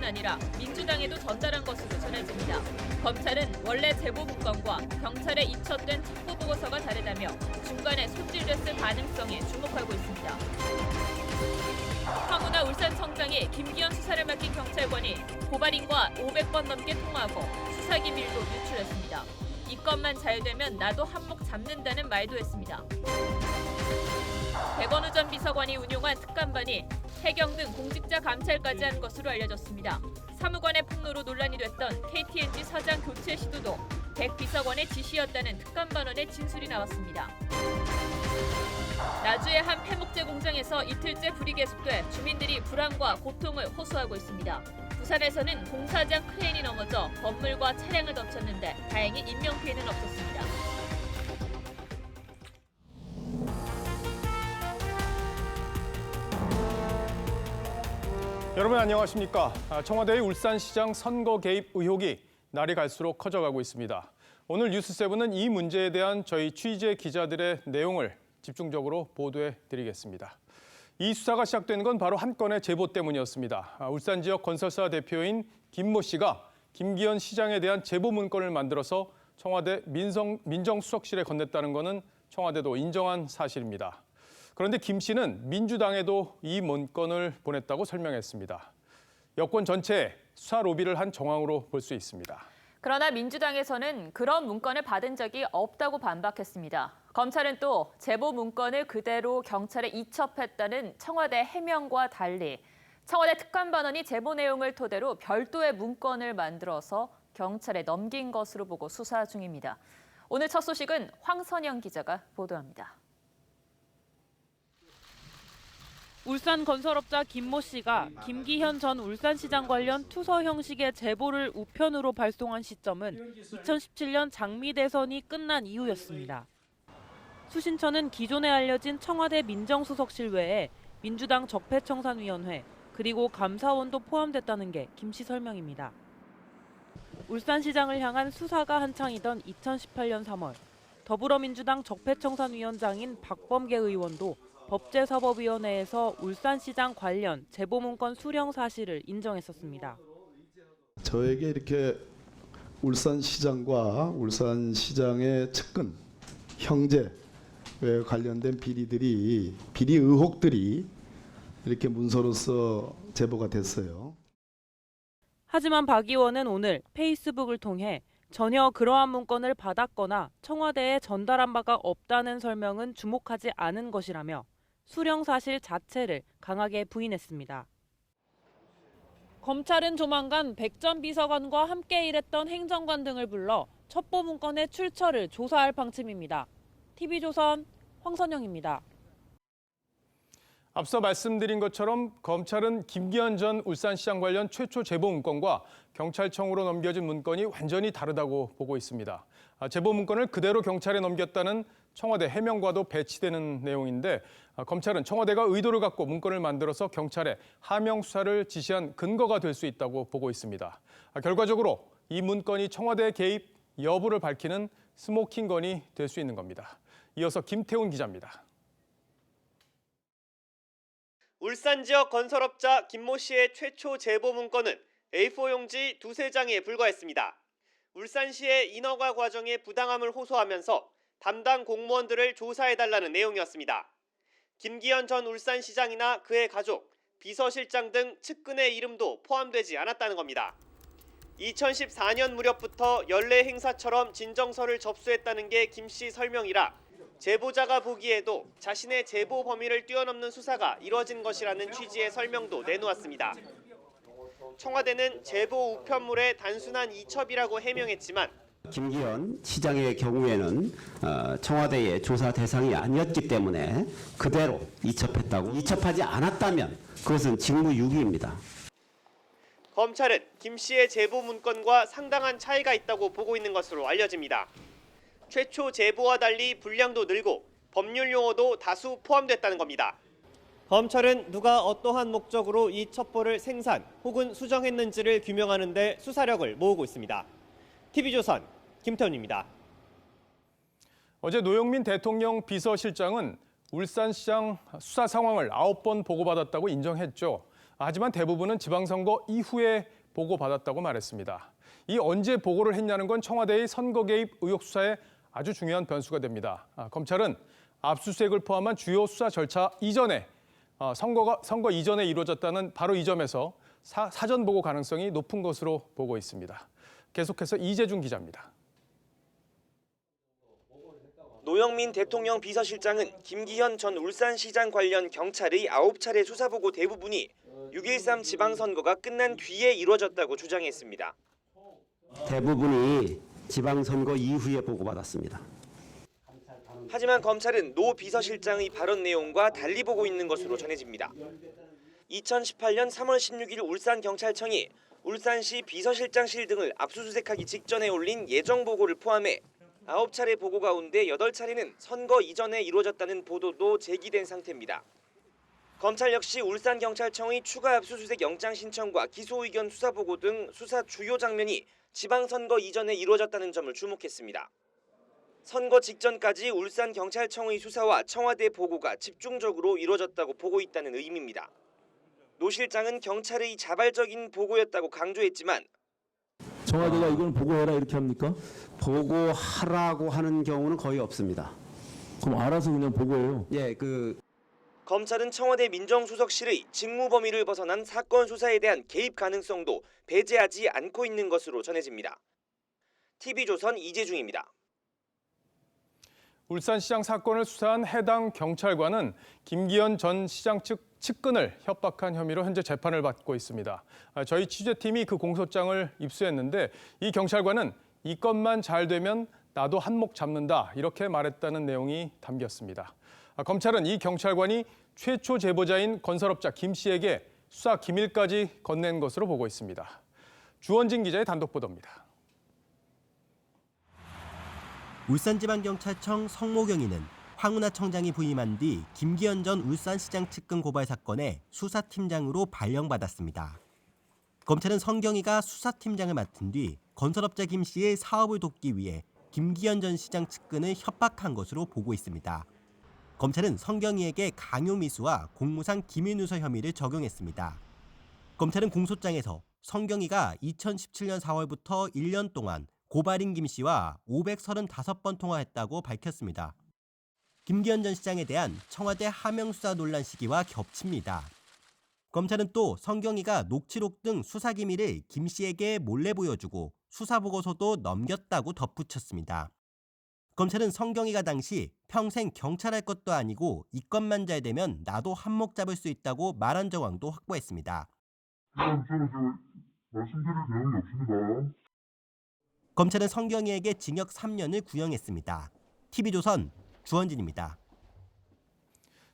아니라 민주당에도 전달한 것으로 전해집니다. 검찰은 원래 제보 문건과 경찰에 입첩된 첩보 보고서가 다르다며 중간에 손질됐을 가능성에 주목하고 있습니다. 황운하 울산청장이 김기현 수사를 맡긴 경찰관이 고발인과 500번 넘게 통화하고 수사 기밀도 유출했습니다. 이 건만 잘 되면 나도 한몫 잡는다는 말도 했습니다. 백원우 전 비서관이 운용한 특감반이 해경 등 공직자 감찰까지 한 것으로 알려졌습니다. 사무관의 폭로로 논란이 됐던 KTNG 사장 교체 시도도 백 비서관의 지시였다는 특감반원의 진술이 나왔습니다. 나주의 한 폐목재 공장에서 이틀째 불이 계속돼 주민들이 불안과 고통을 호소하고 있습니다. 부산에서는 공사장 크레인이 넘어져 건물과 차량을 덮쳤는데 다행히 인명피해는 없었습니다. 여러분 안녕하십니까? 청와대의 울산시장 선거 개입 의혹이 날이 갈수록 커져가고 있습니다. 오늘 뉴스7은 이 문제에 대한 저희 취재 기자들의 내용을 집중적으로 보도해드리겠습니다. 이 수사가 시작된 건 바로 한 건의 제보 때문이었습니다. 울산 지역 건설사 대표인 김모 씨가 김기현 시장에 대한 제보 문건을 만들어서 청와대 민정수석실에 건넸다는 것은 청와대도 인정한 사실입니다. 그런데 김 씨는 민주당에도 이 문건을 보냈다고 설명했습니다. 여권 전체에 수사 로비를 한 정황으로 볼 수 있습니다. 그러나 민주당에서는 그런 문건을 받은 적이 없다고 반박했습니다. 검찰은 또 제보 문건을 그대로 경찰에 이첩했다는 청와대 해명과 달리 청와대 특감반원이 제보 내용을 토대로 별도의 문건을 만들어서 경찰에 넘긴 것으로 보고 수사 중입니다. 오늘 첫 소식은 황선영 기자가 보도합니다. 울산 건설업자 김모 씨가 김기현 전 울산시장 관련 투서 형식의 제보를 우편으로 발송한 시점은 2017년 장미 대선이 끝난 이후였습니다. 수신처는 기존에 알려진 청와대 민정수석실 외에 민주당 적폐청산위원회 그리고 감사원도 포함됐다는 게 김 씨 설명입니다. 울산시장을 향한 수사가 한창이던 2018년 3월 더불어민주당 적폐청산위원장인 박범계 의원도 법제사법위원회에서 울산시장 관련 제보문건 수령 사실을 인정했었습니다. 저에게 이렇게 울산시장과 울산시장의 측근, 형제에 관련된 비리 의혹들이 이렇게 문서로서 제보가 됐어요. 하지만 박 의원은 오늘 페이스북을 통해 전혀 그러한 문건을 받았거나 청와대에 전달한 바가 없다는 설명은 주목하지 않은 것이라며 수령 사실 자체를 강하게 부인했습니다. 검찰은 조만간 백 전 비서관과 함께 일했던 행정관 등을 불러 첩보 문건의 출처를 조사할 방침입니다. TV조선 황선영입니다. 앞서 말씀드린 것처럼 검찰은 김기현 전 울산시장 관련 최초 제보 문건과 경찰청으로 넘겨진 문건이 완전히 다르다고 보고 있습니다. 제보 문건을 그대로 경찰에 넘겼다는 청와대 해명과도 배치되는 내용인데 검찰은 청와대가 의도를 갖고 문건을 만들어서 경찰에 하명 수사를 지시한 근거가 될 수 있다고 보고 있습니다. 결과적으로 이 문건이 청와대 개입 여부를 밝히는 스모킹건이 될 수 있는 겁니다. 이어서 김태훈 기자입니다. 울산 지역 건설업자 김모 씨의 최초 제보 문건은 A4 용지 두세 장에 불과했습니다. 울산시의 인허가 과정의 부당함을 호소하면서 담당 공무원들을 조사해달라는 내용이었습니다. 김기현 전 울산시장이나 그의 가족, 비서실장 등 측근의 이름도 포함되지 않았다는 겁니다. 2014년 무렵부터 연례 행사처럼 진정서를 접수했다는 게 김 씨 설명이라 제보자가 보기에도 자신의 제보 범위를 뛰어넘는 수사가 이뤄진 것이라는 취지의 설명도 내놓았습니다. 청와대는 제보 우편물의 단순한 이첩이라고 해명했지만 김기현 시장의 경우에는 청와대의 조사 대상이 아니었기 때문에 그대로 이첩했다고, 이첩하지 않았다면 그것은 직무유기입니다. 검찰은 김 씨의 제보 문건과 상당한 차이가 있다고 보고 있는 것으로 알려집니다. 최초 제보와 달리 분량도 늘고 법률 용어도 다수 포함됐다는 겁니다. 검찰은 누가 어떠한 목적으로 이 첩보를 생산 혹은 수정했는지를 규명하는 데 수사력을 모으고 있습니다. TV조선 김태훈입니다. 어제 노영민 대통령 비서실장은 울산시장 수사 상황을 9번 보고받았다고 인정했죠. 하지만 대부분은 지방선거 이후에 보고받았다고 말했습니다. 이 언제 보고를 했냐는 건 청와대의 선거 개입 의혹 수사에 아주 중요한 변수가 됩니다. 검찰은 압수수색을 포함한 주요 수사 절차 이전에 선거 이전에 이루어졌다는 바로 이 점에서 사전 보고 가능성이 높은 것으로 보고 있습니다. 계속해서 이재준 기자입니다. 노영민 대통령 비서실장은 김기현 전 울산시장 관련 경찰의 9차례 수사 보고 대부분이 6.13 지방선거가 끝난 뒤에 이루어졌다고 주장했습니다. 대부분이 지방선거 이후에 보고받았습니다. 하지만 검찰은 노 비서실장의 발언 내용과 달리 보고 있는 것으로 전해집니다. 2018년 3월 16일 울산경찰청이 울산시 비서실장실 등을 압수수색하기 직전에 올린 예정보고를 포함해 9차례 보고 가운데 8차례는 선거 이전에 이루어졌다는 보도도 제기된 상태입니다. 검찰 역시 울산경찰청의 추가 압수수색 영장 신청과 기소의견 수사보고 등 수사 주요 장면이 지방선거 이전에 이루어졌다는 점을 주목했습니다. 선거 직전까지 울산경찰청의 수사와 청와대 보고가 집중적으로 이루어졌다고 보고 있다는 의미입니다. 노 실장은 경찰의 자발적인 보고였다고 강조했지만 청와대가 이건 보고해라 이렇게 합니까? 보고하라고 하는 경우는 거의 없습니다. 그럼 알아서 그냥 보고해요. 검찰은 청와대 민정수석실의 직무 범위를 벗어난 사건 수사에 대한 개입 가능성도 배제하지 않고 있는 것으로 전해집니다. TV조선 이재중입니다. 울산시장 사건을 수사한 해당 경찰관은 김기현 전 시장 측 측근을 협박한 혐의로 현재 재판을 받고 있습니다. 저희 취재팀이 그 공소장을 입수했는데 이 경찰관은 이 건만 잘 되면 나도 한몫 잡는다 이렇게 말했다는 내용이 담겼습니다. 검찰은 이 경찰관이 최초 제보자인 건설업자 김 씨에게 수사 기밀까지 건넨 것으로 보고 있습니다. 주원진 기자의 단독 보도입니다. 울산지방경찰청 성모경위는 황운하 청장이 부임한 뒤 김기현 전 울산시장 측근 고발 사건의 수사팀장으로 발령받았습니다. 검찰은 성경위가 수사팀장을 맡은 뒤 건설업자 김 씨의 사업을 돕기 위해 김기현 전 시장 측근을 협박한 것으로 보고 있습니다. 검찰은 성경위에게 강요미수와 공무상 기밀누설 혐의를 적용했습니다. 검찰은 공소장에서 성경위가 2017년 4월부터 1년 동안 고발인 김 씨와 535번 통화했다고 밝혔습니다. 김기현 전 시장에 대한 청와대 하명 수사 논란 시기와 겹칩니다. 검찰은 또 성경위가 녹취록 등 수사 기밀을 김 씨에게 몰래 보여주고 수사 보고서도 넘겼다고 덧붙였습니다. 검찰은 성경위가 당시 평생 경찰할 것도 아니고 이 건만 잘 되면 나도 한몫 잡을 수 있다고 말한 정황도 확보했습니다. 저는 말씀드릴 내용이 없습니다. 검찰은 성경위에게 징역 3년을 구형했습니다. TV조선 주원진입니다.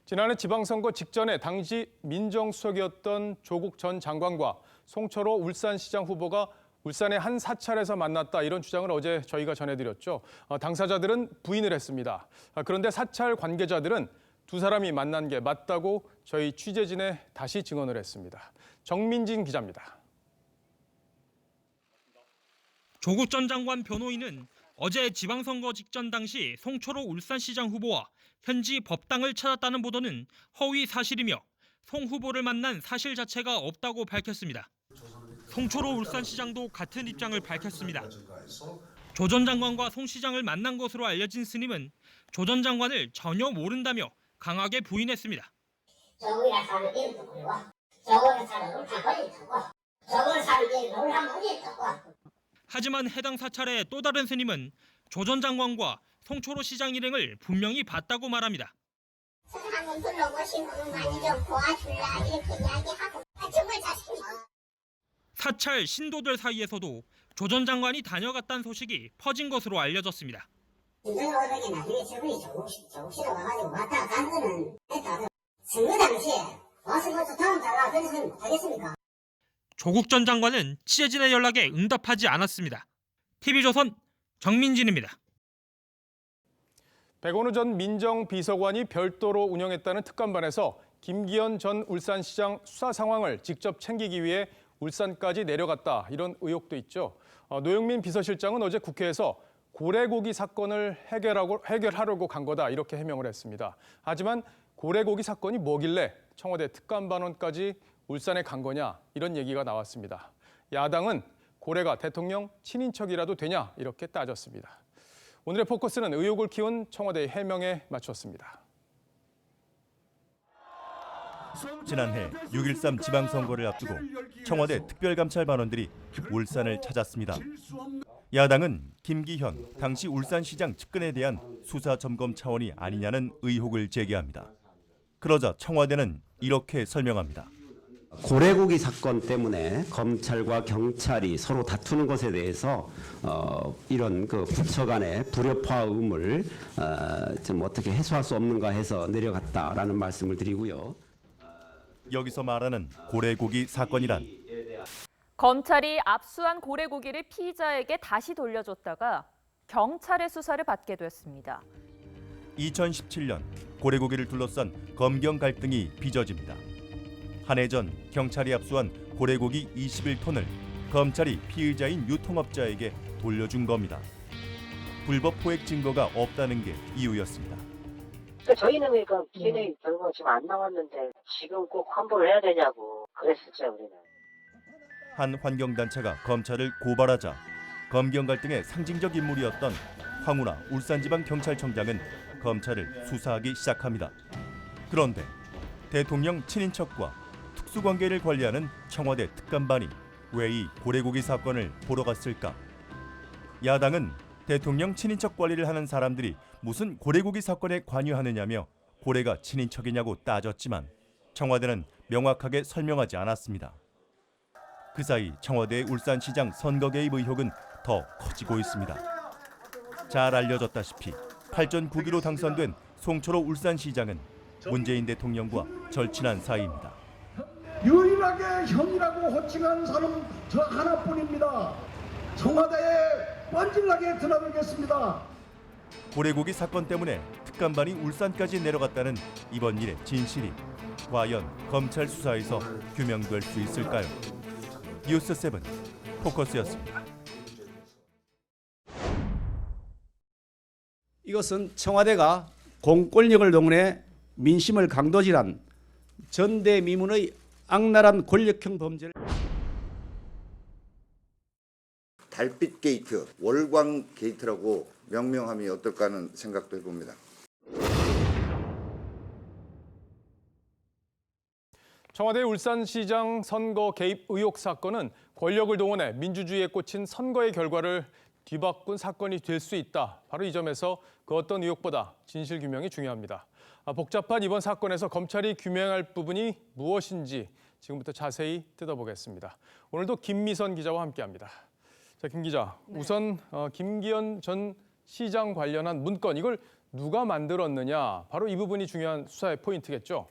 지난해 지방선거 직전에 당시 민정수석이었던 조국 전 장관과 송철호 울산시장 후보가 울산의 한 사찰에서 만났다 이런 주장을 어제 저희가 전해드렸죠. 당사자들은 부인을 했습니다. 그런데 사찰 관계자들은 두 사람이 만난 게 맞다고 저희 취재진에 다시 증언을 했습니다. 정민진 기자입니다. 조국 전 장관 변호인은 어제 지방선거 직전 당시 송철호 울산시장 후보와 현지 법당을 찾았다는 보도는 허위 사실이며 송 후보를 만난 사실 자체가 없다고 밝혔습니다. 송철호 울산시장도 같은 입장을 밝혔습니다. 조 전 장관과 송 시장을 만난 것으로 알려진 스님은 조 전 장관을 전혀 모른다며 강하게 부인했습니다. 저거가 사는 게 누구고, 저거가 사는 걸 가만히 있고, 저거가 사는 게 뭘 한번 있고. 하지만 해당 사찰의 또 다른 스님은 조 전 장관과 송철호 시장 일행을 분명히 봤다고 말합니다. 한번 불러보시면 많이 좀 도와줄라 이렇게 이야기하고 정말 자신있어. 사찰 신도들 사이에서도 조 전 장관이 다녀갔다는 소식이 퍼진 것으로 알려졌습니다. 인정을 얻게 나중에 저분이 조금씩 와가지고 왔다 간 거는 했다. 선거 당시에 와서 벌써 다음 달 와 그래서 되겠습니까? 조국 전 장관은 취재진의 연락에 응답하지 않았습니다. TV조선 정민진입니다. 백원우 전 민정비서관이 별도로 운영했다는 특감반에서 김기현 전 울산시장 수사 상황을 직접 챙기기 위해 울산까지 내려갔다 이런 의혹도 있죠. 노영민 비서실장은 어제 국회에서 고래고기 사건을 해결하려고 간 거다 이렇게 해명을 했습니다. 하지만 고래고기 사건이 뭐길래 청와대 특감반원까지 울산에 간 거냐 이런 얘기가 나왔습니다. 야당은 고래가 대통령 친인척이라도 되냐 이렇게 따졌습니다. 오늘의 포커스는 의혹을 키운 청와대의 해명에 맞췄습니다. 지난해 6.13 지방선거를 앞두고 청와대 특별감찰반원들이 울산을 찾았습니다. 야당은 김기현 당시 울산시장 측근에 대한 수사 점검 차원이 아니냐는 의혹을 제기합니다. 그러자 청와대는 이렇게 설명합니다. 고래고기 사건 때문에 검찰과 경찰이 서로 다투는 것에 대해서 이런 그 부처 간의 불협화음을 좀 어떻게 해소할 수 없는가 해서 내려갔다라는 말씀을 드리고요. 여기서 말하는 고래고기 사건이란 검찰이 압수한 고래고기를 피의자에게 다시 돌려줬다가 경찰의 수사를 받게 됐습니다. 2017년 고래고기를 둘러싼 검경 갈등이 빚어집니다. 한 해 전 경찰이 압수한 고래고기 21톤을 검찰이 피의자인 유통업자에게 돌려준 겁니다. 불법 포획 증거가 없다는 게 이유였습니다. 저희는 그러니까 DNA 결과가 지금 안 나왔는데 지금 꼭 환불을 해야 되냐고 그랬었죠, 우리는. 한 환경단체가 검찰을 고발하자 검경 갈등의 상징적 인물이었던 황운하 울산지방경찰청장은 검찰을 수사하기 시작합니다. 그런데 대통령 친인척과 특수관계를 관리하는 청와대 특감반이 왜 이 고래고기 사건을 보러 갔을까? 야당은 대통령 친인척 관리를 하는 사람들이 무슨 고래고기 사건에 관여하느냐며 고래가 친인척이냐고 따졌지만 청와대는 명확하게 설명하지 않았습니다. 그 사이 청와대의 울산시장 선거 개입 의혹은 더 커지고 있습니다. 잘 알려졌다시피 8전 9기로 당선된 송철호 울산시장은 문재인 대통령과 절친한 사이입니다. 유일하게 형이라고 호칭한 사람 저 하나뿐입니다. 청와대에 뻔질나게 드나들겠습니다. 고래고기 사건 때문에 특감반이 울산까지 내려갔다는 이번 일의 진실이 과연 검찰 수사에서 규명될 수 있을까요? 뉴스7 포커스였습니다. 이것은 청와대가 공권력을 동원해 민심을 강도질한 전대미문의 악랄한 권력형 범죄를 달빛 게이트, 월광 게이트라고 명명함이 어떨까 하는 생각도 해봅니다. 청와대 울산시장 선거 개입 의혹 사건은 권력을 동원해 민주주의에 꽂힌 선거의 결과를 뒤바꾼 사건이 될 수 있다. 바로 이 점에서 그 어떤 의혹보다 진실 규명이 중요합니다. 복잡한 이번 사건에서 검찰이 규명할 부분이 무엇인지 지금부터 자세히 뜯어보겠습니다. 오늘도 김미선 기자와 함께합니다. 자, 김 기자, 우선 김기현 전 시장 관련한 문건 이걸 누가 만들었느냐, 바로 이 부분이 중요한 수사의 포인트겠죠.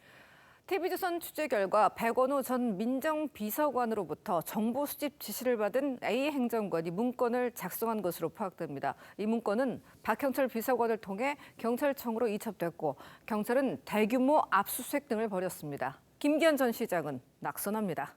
TV조선 취재 결과 백원호 전 민정비서관으로부터 정보 수집 지시를 받은 A 행정관이 문건을 작성한 것으로 파악됩니다. 이 문건은 박형철 비서관을 통해 경찰청으로 이첩됐고 경찰은 대규모 압수수색 등을 벌였습니다. 김기현 전 시장은 낙선합니다.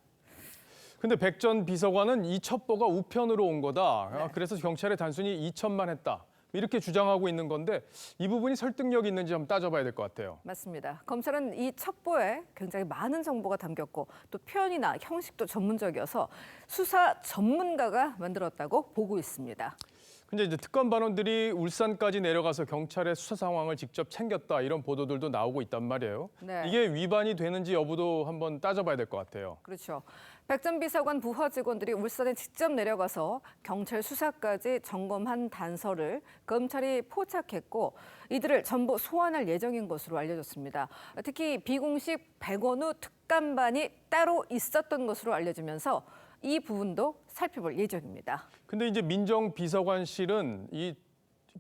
근데 백 전 비서관은 이 첩보가 우편으로 온 거다. 그래서 경찰에 단순히 이첩만 했다. 이렇게 주장하고 있는 건데 이 부분이 설득력이 있는지 한번 따져봐야 될 것 같아요. 맞습니다. 검찰은 이 첩보에 굉장히 많은 정보가 담겼고 또 표현이나 형식도 전문적이어서 수사 전문가가 만들었다고 보고 있습니다. 근데 이제 특검 반원들이 울산까지 내려가서 경찰의 수사 상황을 직접 챙겼다 이런 보도들도 나오고 있단 말이에요. 네. 이게 위반이 되는지 여부도 한번 따져봐야 될 것 같아요. 그렇죠. 백 전 비서관 부하 직원들이 울산에 직접 내려가서 경찰 수사까지 점검한 단서를 검찰이 포착했고 이들을 전부 소환할 예정인 것으로 알려졌습니다. 특히 비공식 백원우 특감반이 따로 있었던 것으로 알려지면서 이 부분도 살펴볼 예정입니다. 근데 이제 민정비서관실은 이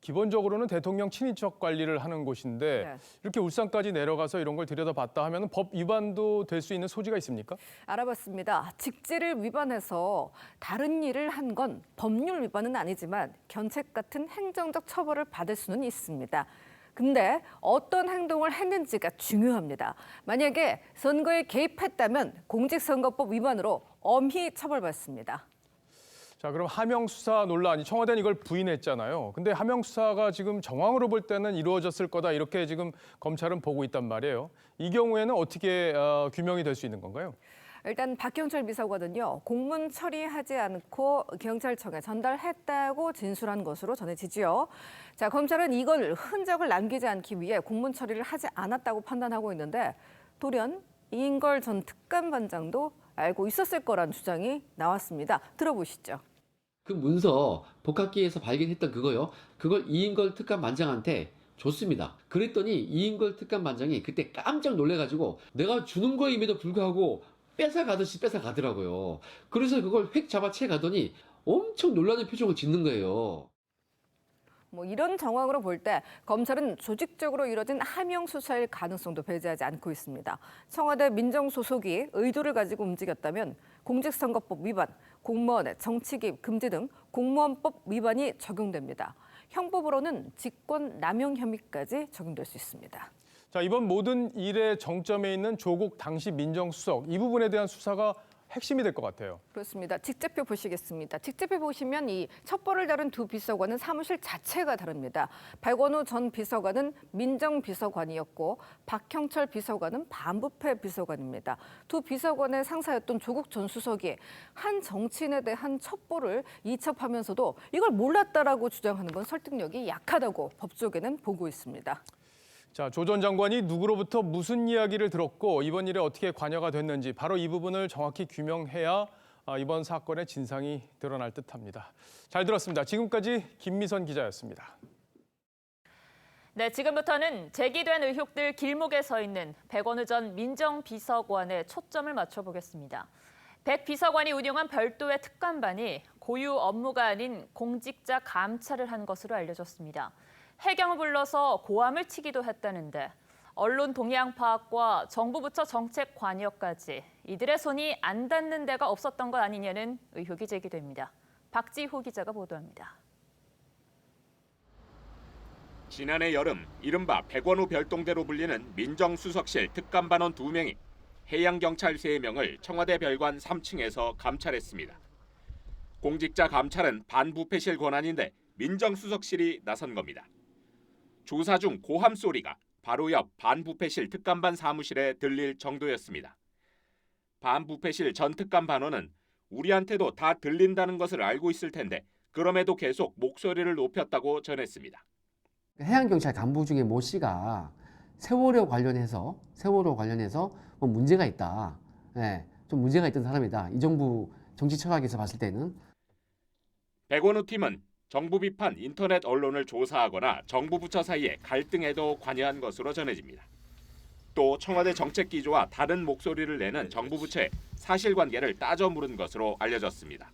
기본적으로는 대통령 친인척 관리를 하는 곳인데 이렇게 울산까지 내려가서 이런 걸 들여다봤다 하면 법 위반도 될 수 있는 소지가 있습니까? 알아봤습니다. 직제를 위반해서 다른 일을 한 건 법률 위반은 아니지만 견책 같은 행정적 처벌을 받을 수는 있습니다. 근데 어떤 행동을 했는지가 중요합니다. 만약에 선거에 개입했다면 공직선거법 위반으로 엄히 처벌받습니다. 자, 그럼 하명 수사 논란이 청와대는 이걸 부인했잖아요. 근데 하명 수사가 지금 정황으로 볼 때는 이루어졌을 거다 이렇게 지금 검찰은 보고 있단 말이에요. 이 경우에는 어떻게 규명이 될 수 있는 건가요? 일단 박경철 비서관은요, 공문 처리하지 않고 경찰청에 전달했다고 진술한 것으로 전해지지요. 자, 검찰은 이걸 흔적을 남기지 않기 위해 공문 처리를 하지 않았다고 판단하고 있는데 돌연 이인걸 전 특감반장도 알고 있었을 거란 주장이 나왔습니다. 들어보시죠. 그 문서 복합기에서 발견했던 그거요. 그걸 이인걸 특감반장한테 줬습니다. 그랬더니 이인걸 특감반장이 그때 깜짝 놀래가지고 내가 주는 거임에도 불구하고 뺏어가듯이 뺏어가더라고요. 그래서 그걸 획 잡아채 가더니 엄청 놀라는 표정을 짓는 거예요. 뭐 이런 정황으로 볼 때 검찰은 조직적으로 이뤄진 하명 수사일 가능성도 배제하지 않고 있습니다. 청와대 민정수석이 의도를 가지고 움직였다면 공직선거법 위반, 공무원의 정치 개입 금지 등 공무원법 위반이 적용됩니다. 형법으로는 직권남용 혐의까지 적용될 수 있습니다. 자, 이번 모든 일의 정점에 있는 조국 당시 민정수석, 이 부분에 대한 수사가 핵심이 될 것 같아요. 그렇습니다. 직제표 보시겠습니다. 직제표 보시면 이 첩보를 다룬 두 비서관은 사무실 자체가 다릅니다. 백원우 전 비서관은 민정비서관이었고 박형철 비서관은 반부패 비서관입니다. 두 비서관의 상사였던 조국 전 수석이 한 정치인에 대한 첩보를 이첩하면서도 이걸 몰랐다라고 주장하는 건 설득력이 약하다고 법조계는 보고 있습니다. 자, 조 전 장관이 누구로부터 무슨 이야기를 들었고 이번 일에 어떻게 관여가 됐는지 바로 이 부분을 정확히 규명해야 이번 사건의 진상이 드러날 듯합니다. 잘 들었습니다. 지금까지 김미선 기자였습니다. 네, 지금부터는 제기된 의혹들 길목에 서 있는 백원우 전 민정비서관에 초점을 맞춰보겠습니다. 백 비서관이 운영한 별도의 특감반이 고유 업무가 아닌 공직자 감찰을 한 것으로 알려졌습니다. 해경을 불러서 고함을 치기도 했다는데 언론 동향 파악과 정부 부처 정책 관여까지 이들의 손이 안 닿는 데가 없었던 것 아니냐는 의혹이 제기됩니다. 박지호 기자가 보도합니다. 지난해 여름 이른바 백원우 별동대로 불리는 민정수석실 특감반원 2명이 해양경찰 3명을 청와대 별관 3층에서 감찰했습니다. 공직자 감찰은 반부패실 권한인데 민정수석실이 나선 겁니다. 조사 중 고함 소리가 바로 옆 반부패실 특감반 사무실에 들릴 정도였습니다. 반부패실 전 특감반원은 우리한테도 다 들린다는 것을 알고 있을 텐데 그럼에도 계속 목소리를 높였다고 전했습니다. 해양경찰 간부 중에 모 씨가 세월호 관련해서 뭐 문제가 있다. 네, 좀 문제가 있던 사람이다. 이 정부 정치 철학에서 봤을 때는. 백원우 팀은 정부 비판 인터넷 언론을 조사하거나 정부 부처 사이의 갈등에도 관여한 것으로 전해집니다. 또 청와대 정책 기조와 다른 목소리를 내는 정부 부처의 사실관계를 따져 물은 것으로 알려졌습니다.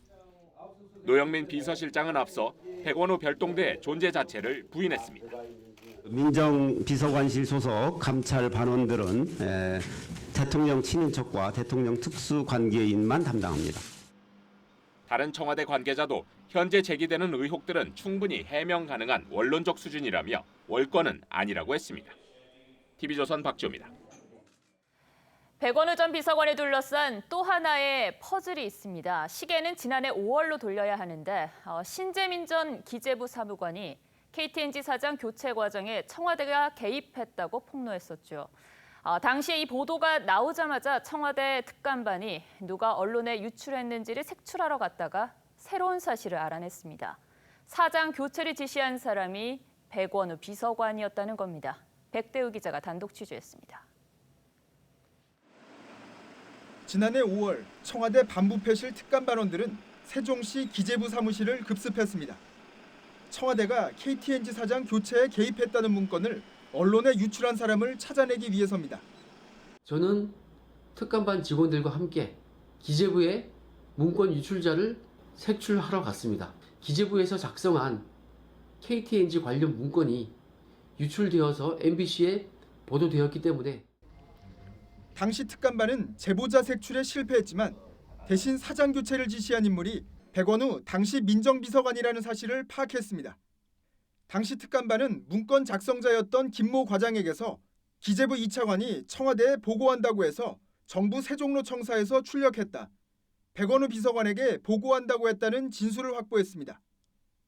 노영민 비서실장은 앞서 백원우 별동대의 존재 자체를 부인했습니다. 민정비서관실 소속 감찰 반원들은 대통령 친인척과 대통령 특수관계인만 담당합니다. 다른 청와대 관계자도 현재 제기되는 의혹들은 충분히 해명 가능한 원론적 수준이라며 월권은 아니라고 했습니다. TV조선 박지호입니다. 백원우 전 비서관에 둘러싼 또 하나의 퍼즐이 있습니다. 시계는 지난해 5월로 돌려야 하는데 신재민 전 기재부 사무관이 KTNG 사장 교체 과정에 청와대가 개입했다고 폭로했었죠. 당시에 이 보도가 나오자마자 청와대 특감반이 누가 언론에 유출했는지를 색출하러 갔다가 새로운 사실을 알아냈습니다. 사장 교체를 지시한 사람이 백원우 비서관이었다는 겁니다. 백대우 기자가 단독 취재했습니다. 지난해 5월 청와대 반부패실 특감반원들은 세종시 기재부 사무실을 급습했습니다. 청와대가 KTNG 사장 교체에 개입했다는 문건을 언론에 유출한 사람을 찾아내기 위해서입니다. 저는 특감반 직원들과 함께 기재부에 문건 유출자를 색출하러 갔습니다. 기재부에서 작성한 KTNG 관련 문건이 유출되어서 MBC에 보도되었기 때문에 당시 특감반은 제보자 색출에 실패했지만 대신 사장 교체를 지시한 인물이 백원우 당시 민정비서관이라는 사실을 파악했습니다. 당시 특감반은 문건 작성자였던 김모 과장에게서 기재부 2차관이 청와대에 보고한다고 해서 정부 세종로 청사에서 출력했다. 백원우 비서관에게 보고한다고 했다는 진술을 확보했습니다.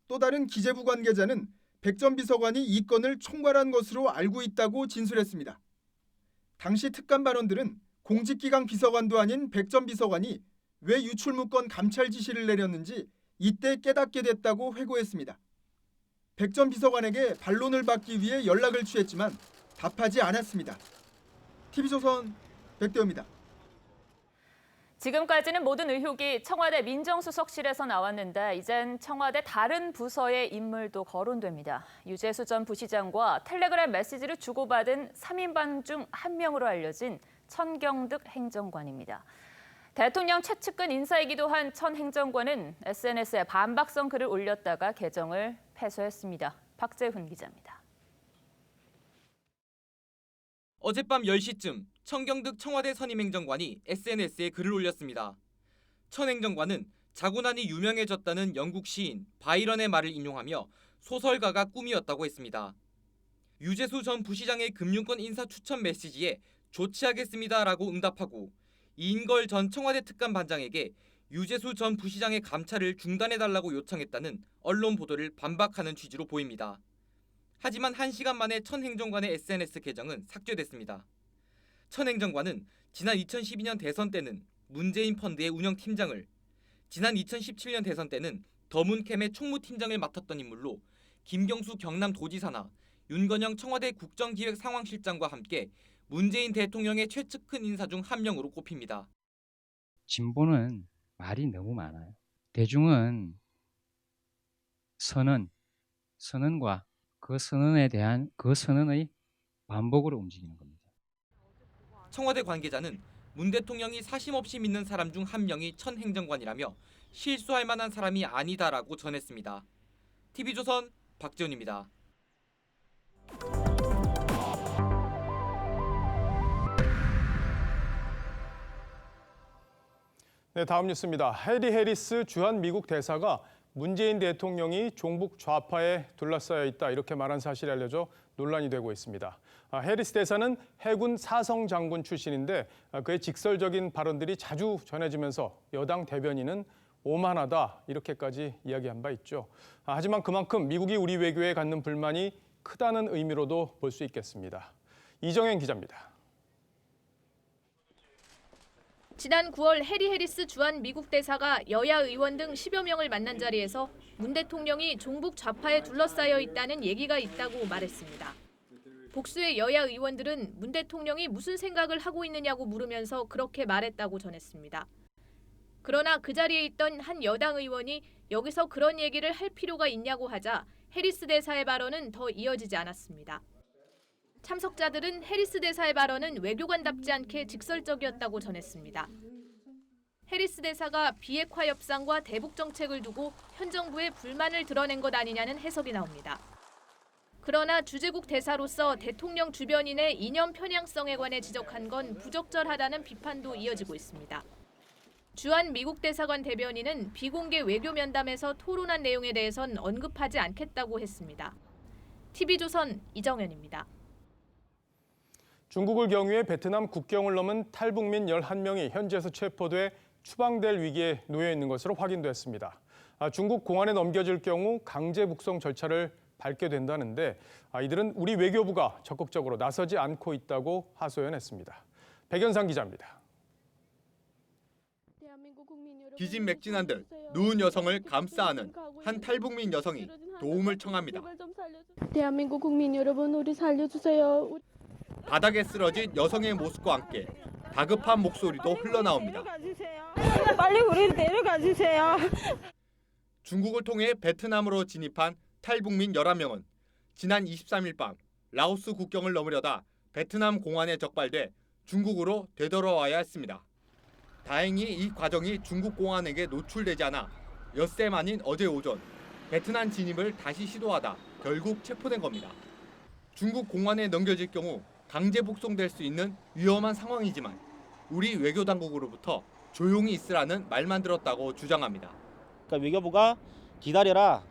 또 다른 기재부 관계자는 백 전 비서관이 이 건을 총괄한 것으로 알고 있다고 진술했습니다. 당시 특감반원들은 공직기강 비서관도 아닌 백전 비서관이 왜 유출문건 감찰 지시를 내렸는지 이때 깨닫게 됐다고 회고했습니다. 백전 비서관에게 반론을 받기 위해 연락을 취했지만 답하지 않았습니다. TV조선 백대호입니다. 지금까지는 모든 의혹이 청와대 민정수석실에서 나왔는데 이젠 청와대 다른 부서의 인물도 거론됩니다. 유재수 전 부시장과 텔레그램 메시지를 주고받은 3인방 중 한 명으로 알려진 천경득 행정관입니다. 대통령 최측근 인사이기도 한 천 행정관은 SNS에 반박성 글을 올렸다가 계정을 패소했습니다. 박재훈 기자입니다. 어젯밤 10시쯤 천경득 청와대 선임행정관이 SNS에 글을 올렸습니다. 천 행정관은 자고 나니 유명해졌다는 영국 시인 바이런의 말을 인용하며 소설가가 꿈이었다고 했습니다. 유재수 전 부시장의 금융권 인사 추천 메시지에 조치하겠습니다라고 응답하고 이인걸 전 청와대 특감반장에게 유재수 전 부시장의 감찰을 중단해달라고 요청했다는 언론 보도를 반박하는 취지로 보입니다. 하지만 1시간 만에 천 행정관의 SNS 계정은 삭제됐습니다. 천 행정관은 지난 2012년 대선 때는 문재인 펀드의 운영팀장을, 지난 2017년 대선 때는 더문캠의 총무팀장을 맡았던 인물로 김경수 경남도지사나 윤건영 청와대 국정기획상황실장과 함께 문재인 대통령의 최측근 인사 중 한 명으로 꼽힙니다. 진보는 말이 너무 많아요. 대중은 선언과 그 선언에 대한 그 선언의 반복으로 움직이는 겁니다. 청와대 관계자는 문 대통령이 사심없이 믿는 사람 중 한 명이 천 행정관이라며 실수할 만한 사람이 아니다라고 전했습니다. TV조선 박재훈입니다. 네, 다음 뉴스입니다. 해리 해리스 주한 미국 대사가 문재인 대통령이 종북 좌파에 둘러싸여 있다 이렇게 말한 사실이 알려져 논란이 되고 있습니다. 해리스 대사는 해군 사성 장군 출신인데 그의 직설적인 발언들이 자주 전해지면서 여당 대변인은 오만하다 이렇게까지 이야기한 바 있죠. 하지만 그만큼 미국이 우리 외교에 갖는 불만이 크다는 의미로도 볼 수 있겠습니다. 이정현 기자입니다. 지난 9월 해리 해리스 주한 미국 대사가 여야 의원 등 10여 명을 만난 자리에서 문 대통령이 종북 좌파에 둘러싸여 있다는 얘기가 있다고 말했습니다. 복수의 여야 의원들은 문 대통령이 무슨 생각을 하고 있느냐고 물으면서 그렇게 말했다고 전했습니다. 그러나 그 자리에 있던 한 여당 의원이 여기서 그런 얘기를 할 필요가 있냐고 하자 해리스 대사의 발언은 더 이어지지 않았습니다. 참석자들은 해리스 대사의 발언은 외교관답지 않게 직설적이었다고 전했습니다. 해리스 대사가 비핵화 협상과 대북 정책을 두고 현 정부에 불만을 드러낸 것 아니냐는 해석이 나옵니다. 그러나 주재국 대사로서 대통령 주변인의 이념 편향성에 관해 지적한 건 부적절하다는 비판도 이어지고 있습니다. 주한 미국 대사관 대변인은 비공개 외교 면담에서 토론한 내용에 대해선 언급하지 않겠다고 했습니다. TV조선 이정현입니다. 중국을 경유해 베트남 국경을 넘은 탈북민 11명이 현지에서 체포돼 추방될 위기에 놓여 있는 것으로 확인됐습니다. 중국 공안에 넘겨질 경우 강제 북송 절차를 밟게 된다는데 이들은 우리 외교부가 적극적으로 나서지 않고 있다고 하소연했습니다. 백연상 기자입니다. 기진맥진한 듯 누운 여성을 감싸 안은 한 탈북민 여성이 도움을 청합니다. 대한민국 국민 여러분, 우리 살려주세요. 바닥에 쓰러진 여성의 모습과 함께 다급한 목소리도 흘러나옵니다. 빨리 우리를 데려가 주세요. 중국을 통해 베트남으로 진입한 탈북민 11명은 지난 23일 밤 라오스 국경을 넘으려다 베트남 공안에 적발돼 중국으로 되돌아와야 했습니다. 다행히 이 과정이 중국 공안에게 노출되지 않아 엿새 만인 어제 오전 베트남 진입을 다시 시도하다 결국 체포된 겁니다. 중국 공안에 넘겨질 경우 강제 북송될 수 있는 위험한 상황이지만 우리 외교 당국으로부터 조용히 있으라는 말만 들었다고 주장합니다. 그러니까 외교부가 기다려라,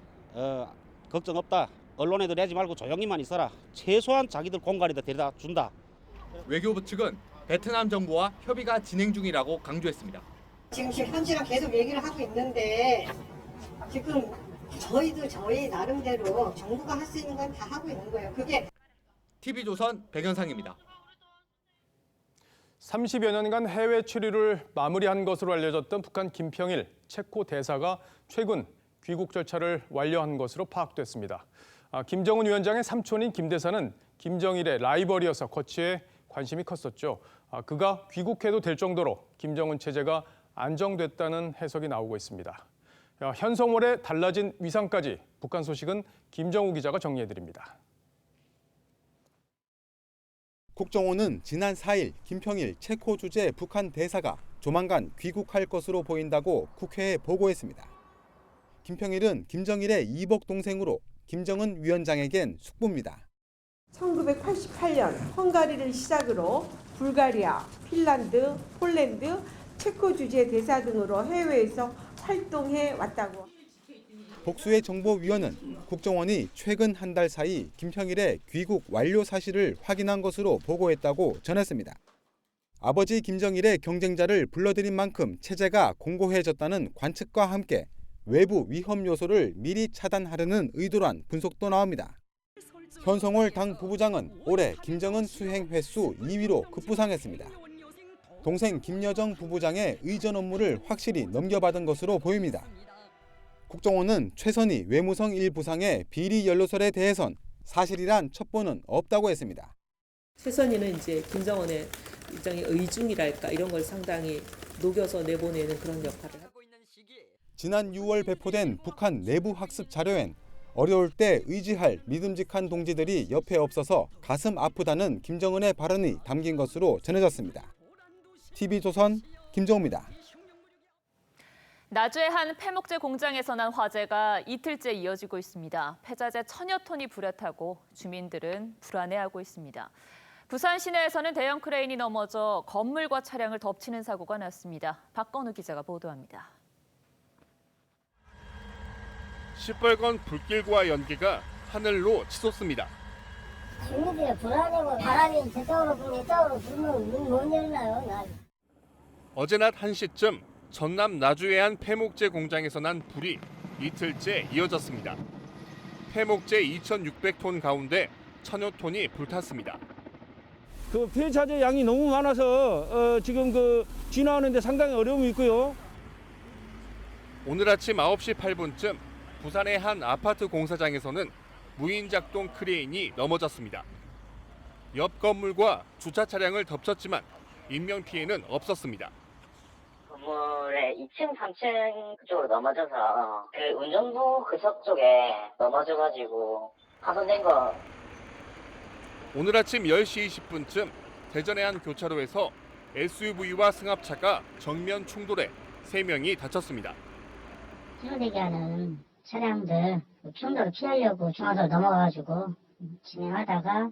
걱정 없다, 언론에도 내지 말고 조용히만 있어라, 최소한 자기들 공간에다 데려다 준다. 외교부 측은 베트남 정부와 협의가 진행 중이라고 강조했습니다. 지금 현지랑 계속 얘기를 하고 있는데 지금 저희도 저희 나름대로 정부가 할 수 있는 건 다 하고 있는 거예요. 그게 TV조선 백연상입니다. 30여 년간 해외 체류를 마무리한 것으로 알려졌던 북한 김평일 체코 대사가 최근 귀국 절차를 완료한 것으로 파악됐습니다. 김정은 위원장의 삼촌인 김 대사는 김정일의 라이벌이어서 거치에 관심이 컸었죠. 그가 귀국해도 될 정도로 김정은 체제가 안정됐다는 해석이 나오고 있습니다. 현성월의 달라진 위상까지 북한 소식은 김정우 기자가 정리해드립니다. 국정원은 지난 4일 김평일 체코 주재 북한 대사가 조만간 귀국할 것으로 보인다고 국회에 보고했습니다. 김평일은 김정일의 이복 동생으로 김정은 위원장에겐 숙부입니다. 1988년 헝가리를 시작으로 불가리아, 핀란드, 폴란드, 체코 주재 대사 등으로 해외에서 활동해 왔다고. 복수의 정보위원은 국정원이 최근 한 달 사이 김평일의 귀국 완료 사실을 확인한 것으로 보고했다고 전했습니다. 아버지 김정일의 경쟁자를 불러들인 만큼 체제가 공고해졌다는 관측과 함께 외부 위험 요소를 미리 차단하려는 의도란 분석도 나옵니다. 현성월 당 부부장은 올해 김정은 수행 횟수 2위로 급부상했습니다. 동생 김여정 부부장의 의전 업무를 확실히 넘겨받은 것으로 보입니다. 국정원은 최선희 외무성 1부상의 비리 연루설에 대해선 사실이란 첩보는 없다고 했습니다. 최선희는 이제 김정은의 일종의 의중이랄까 이런 걸 상당히 녹여서 내보내는 그런 역할을 하고 있는 시기에 지난 6월 배포된 북한 내부 학습 자료엔 어려울 때 의지할 믿음직한 동지들이 옆에 없어서 가슴 아프다는 김정은의 발언이 담긴 것으로 전해졌습니다. TV조선 김정우입니다. 나주의 한 폐목재 공장에서 난 화재가 이틀째 이어지고 있습니다. 폐자재 천여 톤이 불에 타고 주민들은 불안해하고 있습니다. 부산 시내에서는 대형 크레인이 넘어져 건물과 차량을 덮치는 사고가 났습니다. 박건우 기자가 보도합니다. 시뻘건 불길과 연기가 하늘로 치솟습니다. 주민들이 불안해고 바람이 저쪽으로 불고 이쪽으로 불면 문 못 열나요, 날. 어제 낮 1시쯤 전남 나주의 한 폐목재 공장에서 난 불이 이틀째 이어졌습니다. 폐목재 2,600톤 가운데 1,000여 톤이 불탔습니다. 그 폐자재 양이 너무 많아서 지금 진화하는데 상당히 어려움이 있고요. 오늘 아침 9시 8분쯤 부산의 한 아파트 공사장에서는 무인 작동 크레인이 넘어졌습니다. 옆 건물과 주차 차량을 덮쳤지만 인명 피해는 없었습니다. 건물의 2층, 3층 그쪽으로 넘어져서 그 운전부 그석 쪽에 넘어져가지고 파손된 거. 오늘 아침 10시 20분쯤 대전의 한 교차로에서 SUV와 승합차가 정면 충돌해 3명이 다쳤습니다. 신호대기하는 차량들 충돌을 피하려고 중앙선을 넘어가가지고 진행하다가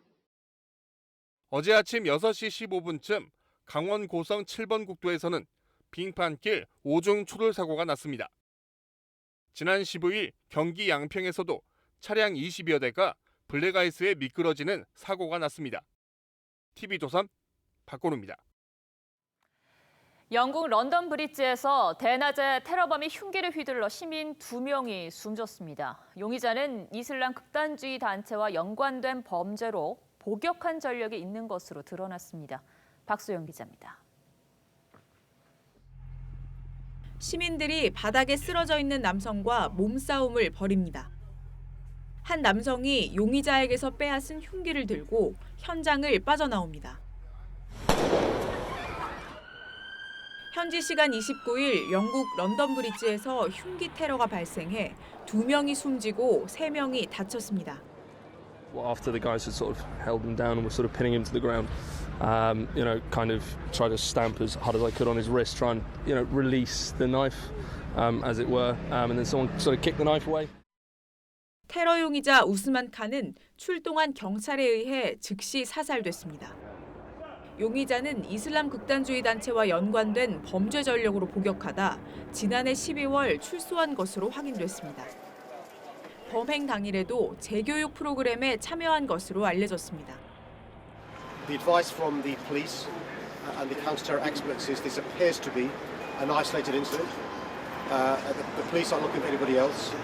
어제 아침 6시 15분쯤 강원 고성 7번 국도에서는 빙판길 5중 추돌 사고가 났습니다. 지난 15일 경기 양평에서도 차량 20여 대가 블랙아이스에 미끄러지는 사고가 났습니다. TV조선 박건우입니다. 영국 런던 브릿지에서 대낮에 테러범이 흉기를 휘둘러 시민 2명이 숨졌습니다. 용의자는 이슬람 극단주의 단체와 연관된 범죄로 복역한 전력이 있는 것으로 드러났습니다. 박소영 기자입니다. 시민들이 바닥에 쓰러져 있는 남성과 몸싸움을 벌입니다. 한 남성이 용의자에게서 빼앗은 흉기를 들고 현장을 빠져나옵니다. 현지 시간 29일 영국 런던 브리지에서 흉기 테러가 발생해 2명이 숨지고 3명이 다쳤습니다. After the guys had sort of held him down and were sort of pinning him to the ground, kind of tried to stamp as hard as I could on his wrist, try and, release the knife, as it were, and then someone sort of kicked the knife away. 테러 용의자 우스만 칸은 출동한 경찰에 의해 즉시 사살됐습니다. 용의자는 이슬람 극단주의 단체와 연관된 범죄 전력으로 복역하다 지난해 12월 출소한 것으로 확인됐습니다. 범행 당일에도 재교육 프로그램에 참여한 것으로 알려졌습니다. The advice from the police and the counter-terror experts is this appears to be an isolated incident. The police aren't looking for anybody else.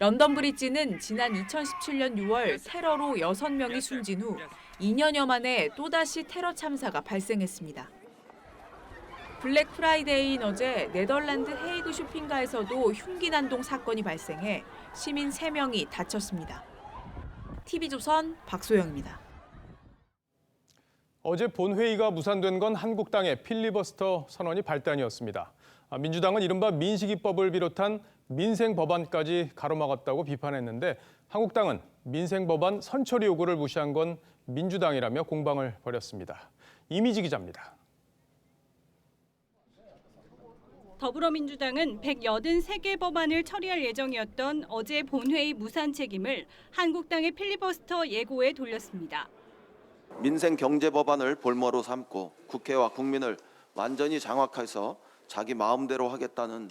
런던 브릿지는 지난 2017년 6월 테러로 6명이 숨진 후 2년여 만에 또다시 테러 참사가 발생했습니다. 블랙 프라이데이인 어제 네덜란드 헤이그 쇼핑가에서도 흉기 난동 사건이 발생해 시민 3명이 다쳤습니다. TV조선 박소영입니다. 어제 본회의가 무산된 건 한국당의 필리버스터 선언이 발단이었습니다. 민주당은 이른바 민식이법을 비롯한 민생 법안까지 가로막았다고 비판했는데 한국당은 민생 법안 선처리 요구를 무시한 건 민주당이라며 공방을 벌였습니다. 이미지 기자입니다. 더불어민주당은 183개 법안을 처리할 예정이었던 어제 본회의 무산 책임을 한국당의 필리버스터 예고에 돌렸습니다. 민생 경제 법안을 볼모로 삼고 국회와 국민을 완전히 장악해서 자기 마음대로 하겠다는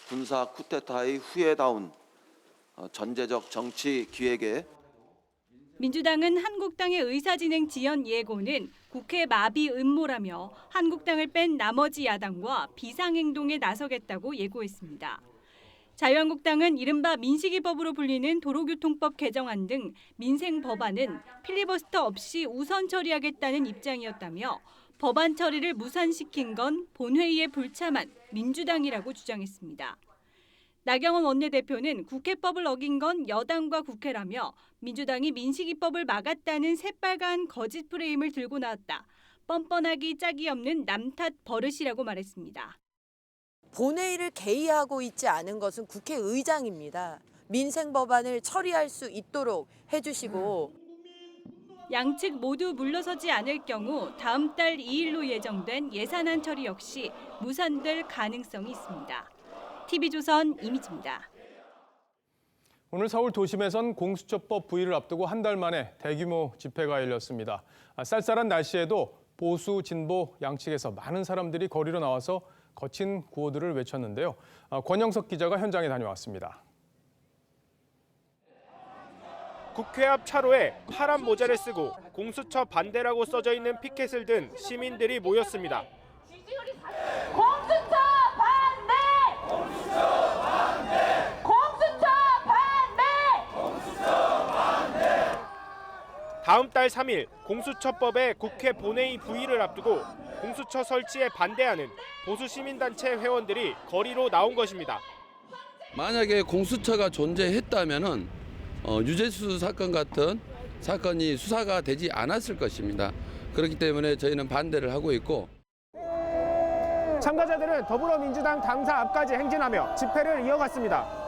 군사 쿠데타의 후예다운 전제적 정치 기획에 민주당은 한국당의 의사진행 지연 예고는 국회 마비 음모라며 한국당을 뺀 나머지 야당과 비상행동에 나서겠다고 예고했습니다. 자유한국당은 이른바 민식이법으로 불리는 도로교통법 개정안 등 민생 법안은 필리버스터 없이 우선 처리하겠다는 입장이었다며 법안 처리를 무산시킨 건 본회의에 불참한 민주당이라고 주장했습니다. 나경원 원내대표는 국회법을 어긴 건 여당과 국회라며 민주당이 민식이법을 막았다는 새빨간 거짓 프레임을 들고 나왔다. 뻔뻔하기 짝이 없는 남탓 버릇이라고 말했습니다. 본회의를 개의하고 있지 않은 것은 국회의장입니다. 민생 법안을 처리할 수 있도록 해주시고. 양측 모두 물러서지 않을 경우 다음 달 2일로 예정된 예산안 처리 역시 무산될 가능성이 있습니다. TV조선 이미지입니다. 오늘 서울 도심에선 공수처법 부의를 앞두고 한 달 만에 대규모 집회가 열렸습니다. 쌀쌀한 날씨에도 보수, 진보 양측에서 많은 사람들이 거리로 나와서 거친 구호들을 외쳤는데요. 권영석 기자가 현장에 다녀왔습니다. 국회 앞 차로에 파란 모자를 쓰고 공수처 반대라고 써져 있는 피켓을 든 시민들이 모였습니다. 공수처 반대! 공수처 반대! 공수처 반대! 공수처 반대! 다음 달 3일 공수처법의 국회 본회의 부의를 앞두고 공수처 설치에 반대하는 보수 시민단체 회원들이 거리로 나온 것입니다. 만약에 공수처가 존재했다면은 유재수 사건 같은 사건이 수사가 되지 않았을 것입니다. 그렇기 때문에 저희는 반대를 하고 있고. 참가자들은 더불어민주당 당사 앞까지 행진하며 집회를 이어갔습니다.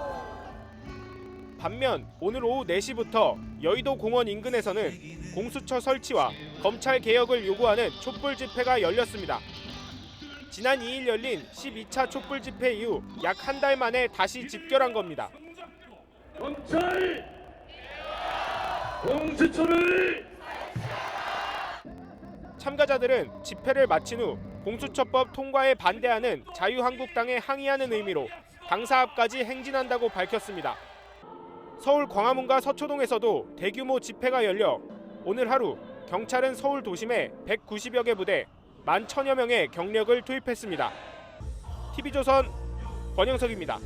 반면 오늘 오후 4시부터 여의도 공원 인근에서는 공수처 설치와 검찰 개혁을 요구하는 촛불 집회가 열렸습니다. 지난 2일 열린 12차 촛불 집회 이후 약 한 달 만에 다시 집결한 겁니다. 검찰! 공수처를! 참가자들은 집회를 마친 후 공수처법 통과에 반대하는 자유한국당에 항의하는 의미로 당사 앞까지 행진한다고 밝혔습니다. 서울 광화문과 서초동에서도 대규모 집회가 열려 오늘 하루 경찰은 서울 도심에 190여 개 부대 11,000여 명의 경력을 투입했습니다. TV조선 권영석입니다.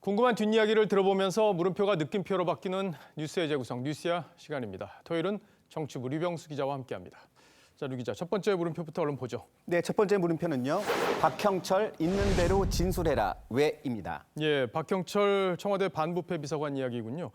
궁금한 뒷이야기를 들어보면서 물음표가 느낌표로 바뀌는 뉴스의 재구성 뉴스야 시간입니다. 토요일은 정치부 류병수 기자와 함께합니다. 자, 류 기자, 첫 번째 물음표부터 얼른 보죠. 네, 첫 번째 물음표는요. 박형철 있는 대로 진술해라 왜입니다. 예, 박형철 청와대 반부패 비서관 이야기군요.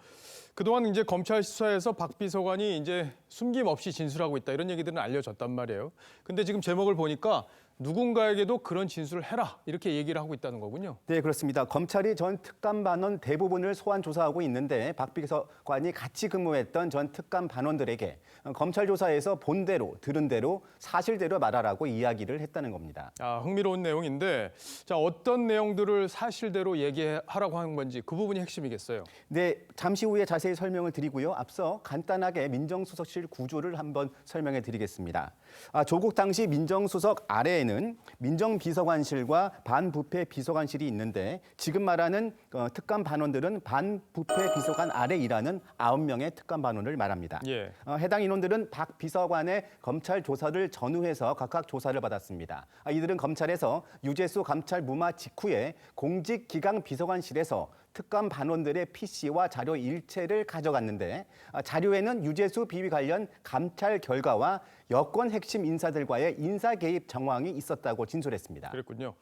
그동안 이제 검찰 수사에서 박 비서관이 이제 숨김없이 진술하고 있다 이런 얘기들은 알려졌단 말이에요. 근데 지금 제목을 보니까 누군가에게도 그런 진술을 해라 이렇게 얘기를 하고 있다는 거군요. 네, 그렇습니다. 검찰이 전 특감 반원 대부분을 소환 조사하고 있는데 박 비서관이 같이 근무했던 전 특감 반원들에게 검찰 조사에서 본 대로 들은 대로 사실대로 말하라고 이야기를 했다는 겁니다. 아, 흥미로운 내용인데 자, 어떤 내용들을 사실대로 얘기하라고 하는 건지 그 부분이 핵심이겠어요. 네, 잠시 후에 자세히 설명을 드리고요. 앞서 간단하게 민정수석실 구조를 한번 설명해 드리겠습니다. 조국 당시 민정수석 아래에는 청와대에는 민정비서관실과 반부패 비서관실이 있는데 지금 말하는 특감 반원들은 반부패 비서관 아래 일하는 9명의 특감 반원을 말합니다. 예. 해당 인원들은 박 비서관의 검찰 조사를 전후해서 각각 조사를 받았습니다. 이들은 검찰에서 유재수 감찰 무마 직후에 공직기강 비서관실에서 특감 반원들의 PC와 자료 일체를 가져갔는데 자료에는 유재수 비위 관련 감찰 결과와 여권 핵심 인사들과의 인사 개입 정황이 있었다고 진술했습니다. 그랬군요.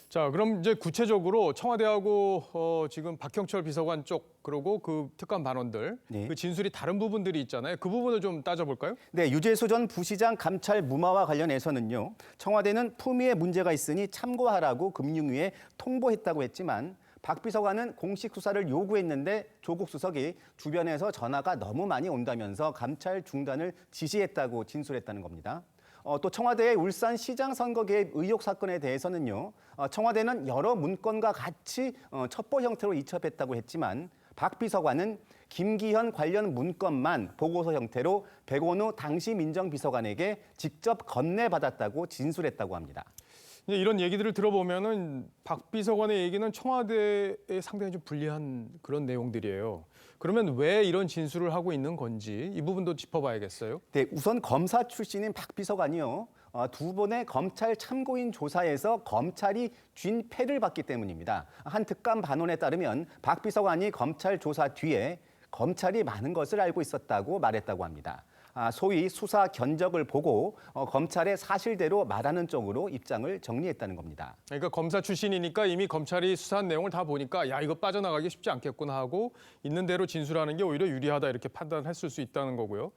자, 그럼 이제 구체적으로 청와대하고 지금 박형철 비서관 쪽 그리고 그 특감 반원들 네. 그 진술이 다른 부분들이 있잖아요. 그 부분을 좀 따져볼까요? 네, 유재수 전 부시장 감찰 무마와 관련해서는요. 청와대는 품위에 문제가 있으니 참고하라고 금융위에 통보했다고 했지만 박 비서관은 공식 수사를 요구했는데 조국 수석이 주변에서 전화가 너무 많이 온다면서 감찰 중단을 지시했다고 진술했다는 겁니다. 또 청와대의 울산시장 선거 개입 의혹 사건에 대해서는요. 청와대는 여러 문건과 같이 첩보 형태로 이첩했다고 했지만 박 비서관은 김기현 관련 문건만 보고서 형태로 백원우 당시 민정비서관에게 직접 건네받았다고 진술했다고 합니다. 이런 얘기들을 들어보면은 박 비서관의 얘기는 청와대에 상당히 좀 불리한 그런 내용들이에요. 그러면 왜 이런 진술을 하고 있는 건지 이 부분도 짚어봐야겠어요. 네, 우선 검사 출신인 박 비서관이요. 두 번의 검찰 참고인 조사에서 검찰이 쥔 패를 받기 때문입니다. 한 특감 반원에 따르면 박 비서관이 검찰 조사 뒤에 검찰이 많은 것을 알고 있었다고 말했다고 합니다. 소위 수사 견적을 보고 검찰의 사실대로 말하는 쪽으로 입장을 정리했다는 겁니다. 그러니까 검사 출신이니까 이미 검찰이 수사한 내용을 다 보니까 야 이거 빠져나가기 쉽지 않겠구나 하고 있는 대로 진술하는 게 오히려 유리하다 이렇게 판단했을 수 있다는 거고요.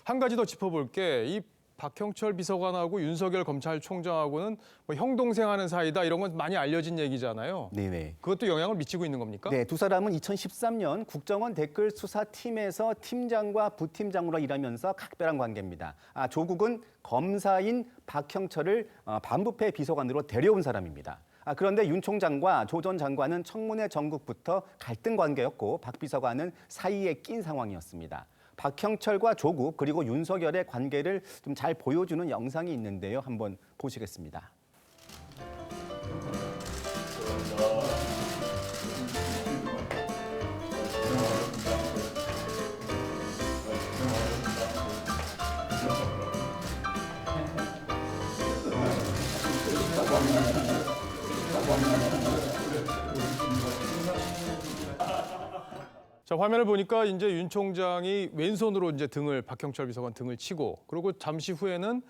한 가지 더 짚어볼 게 이 박형철 비서관하고 윤석열 검찰총장하고는 뭐 형 동생 하는 사이다 이런 건 많이 알려진 얘기잖아요. 네네. 그것도 영향을 미치고 있는 겁니까? 네, 두 사람은 2013년 국정원 댓글 수사팀에서 팀장과 부팀장으로 일하면서 각별한 관계입니다. 조국은 검사인 박형철을 반부패 비서관으로 데려온 사람입니다. 그런데 윤 총장과 조 전 장관은 청문회 전국부터 갈등 관계였고 박 비서관은 사이에 낀 상황이었습니다. 박형철과 조국 그리고 윤석열의 관계를 좀 잘 보여주는 영상이 있는데요. 한번 보시겠습니다. 자, 화면을 보니까 이제 윤 총장이 왼손으로 이제 박형철 비서관 등을 치고 그리고 잠시 후에는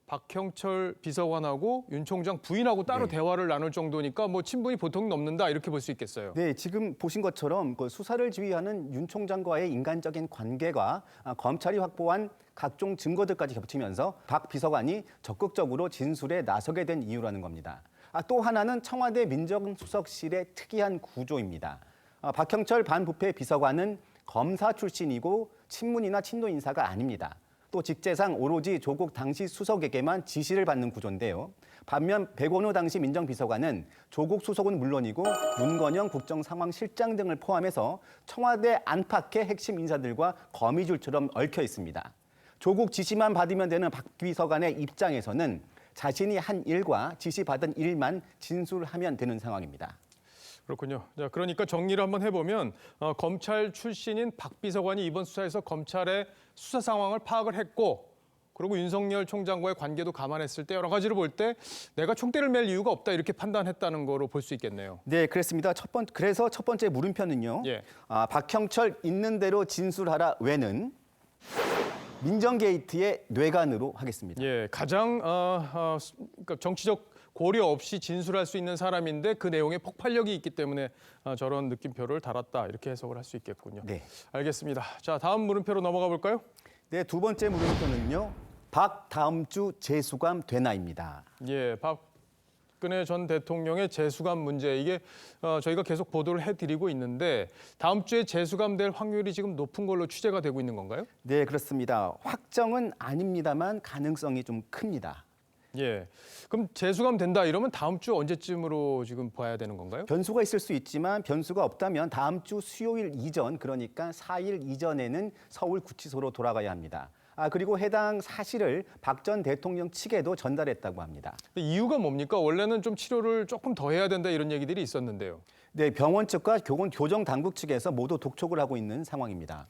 박형철 비서관하고 윤 총장 부인하고 따로 대화를 나눌 정도니까 뭐 친분이 보통 넘는다 이렇게 볼 수 있겠어요. 네, 지금 보신 것처럼 그 수사를 지휘하는 윤 총장과의 인간적인 관계가 검찰이 확보한 각종 증거들까지 겹치면서 박 비서관이 적극적으로 진술에 나서게 된 이유라는 겁니다. 또 하나는 청와대 민정수석실의 특이한 구조입니다. 박형철 반부패 비서관은 검사 출신이고 친문이나 친노 인사가 아닙니다. 또 직제상 오로지 조국 당시 수석에게만 지시를 받는 구조인데요. 반면 백원우 당시 민정비서관은 조국 수석은 물론이고 윤건영 국정상황실장 등을 포함해서 청와대 안팎의 핵심 인사들과 거미줄처럼 얽혀 있습니다. 조국 지시만 받으면 되는 박 비서관의 입장에서는 자신이 한 일과 지시받은 일만 진술하면 되는 상황입니다. 그렇군요. 자, 그러니까 정리를 한번 해보면 검찰 출신인 박 비서관이 이번 수사에서 검찰의 수사 상황을 파악을 했고 그리고 윤석열 총장과의 관계도 감안했을 때 여러 가지를 볼 때 내가 총대를 맬 이유가 없다 이렇게 판단했다는 거로 볼 수 있겠네요. 네, 그렇습니다. 그래서 첫 번째 물음표는요. 예. 박형철 있는 대로 진술하라 외는 민정게이트의 뇌관으로 하겠습니다. 예, 가장 그러니까 정치적 고려 없이 진술할 수 있는 사람인데 그 내용에 폭발력이 있기 때문에 저런 느낌표를 달았다 이렇게 해석을 할 수 있겠군요. 네. 알겠습니다. 자, 다음 물음표로 넘어가 볼까요? 네, 두 번째 물음표는요. 박 다음 주 재수감 되나입니다. 예, 박근혜 전 대통령의 재수감 문제 이게 저희가 계속 보도를 해드리고 있는데 다음 주에 재수감될 확률이 지금 높은 걸로 취재가 되고 있는 건가요? 네, 그렇습니다. 확정은 아닙니다만 가능성이 좀 큽니다. 예, 그럼 재수감 된다 이러면 다음 주 언제쯤으로 지금 봐야 되는 건가요? 변수가 있을 수 있지만 변수가 없다면 다음 주 수요일 이전 그러니까 4일 이전에는 서울 구치소로 돌아가야 합니다. 그리고 해당 사실을 박 전 대통령 측에도 전달했다고 합니다. 이유가 뭡니까? 원래는 좀 치료를 조금 더 해야 된다 이런 얘기들이 있었는데요. 네, 병원 측과 교정 당국 측에서 모두 독촉을 하고 있는 상황입니다.